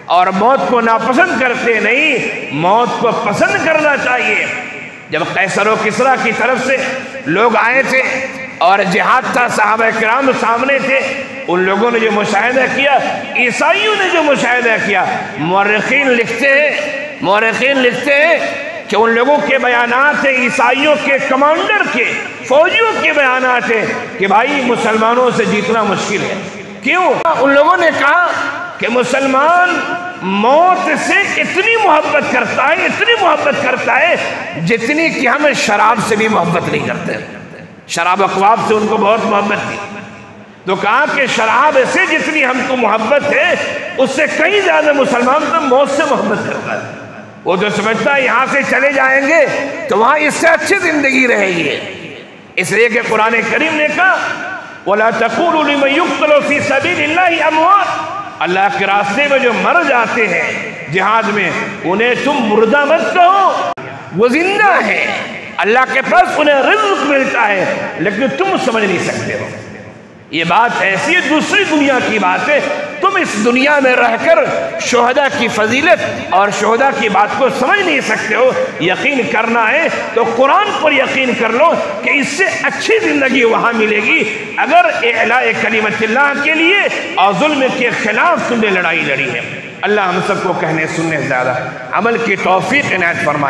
اور موت کو ناپسند کرتے نہیں، موت کو پسند کرنا چاہیے۔ جب قیصر و کسریٰ کی طرف سے لوگ آئے تھے اور جہاد تھا، صحابہ کرام سامنے تھے، ان لوگوں نے جو مشاہدہ کیا، عیسائیوں نے جو مشاہدہ کیا، مورخین لکھتے ہیں کہ ان لوگوں کے بیانات ہیں، عیسائیوں کے کمانڈر کے، فوجیوں کے بیانات ہیں کہ بھائی مسلمانوں سے جیتنا مشکل ہے۔ کیوں؟ ان لوگوں نے کہا کہ مسلمان موت سے اتنی محبت کرتا ہے جتنی کہ ہم شراب سے بھی محبت نہیں کرتے۔ شراب و کباب سے ان کو بہت محبت تھی، تو کہا کہ شراب سے جتنی ہم کو محبت ہے اس سے کہیں زیادہ مسلمان تو موت سے محبت کرتا ہے۔ وہ جو سمجھتا ہے یہاں سے چلے جائیں گے تو وہاں اس سے اچھی زندگی رہے گی، اس لیے کہ قرآن کریم نے کہا وَلَا تَقُولُوا لِمَن يُقْتَلُ فِي سَبِيلِ اللَّهِ أَمْوَاتٌ، اللہ کے راستے میں جو مر جاتے ہیں جہاد میں، انہیں تم مردہ مت کہو، وہ زندہ ہے، اللہ کے پاس انہیں رزق ملتا ہے، لیکن تم سمجھ نہیں سکتے ہو۔ یہ بات ایسی ہے، دوسری دنیا کی بات ہے، تم اس دنیا میں رہ کر شہداء کی فضیلت اور شہداء کی بات کو سمجھ نہیں سکتے ہو۔ یقین کرنا ہے تو قرآن پر یقین کر لو کہ اس سے اچھی زندگی وہاں ملے گی اگر اعلاء کلمت اللہ کے لیے اور ظلم کے خلاف تم نے لڑائی لڑی ہے۔ اللہ ہم سب کو کہنے سننے زیادہ عمل کی توفیق عنایت فرمائے۔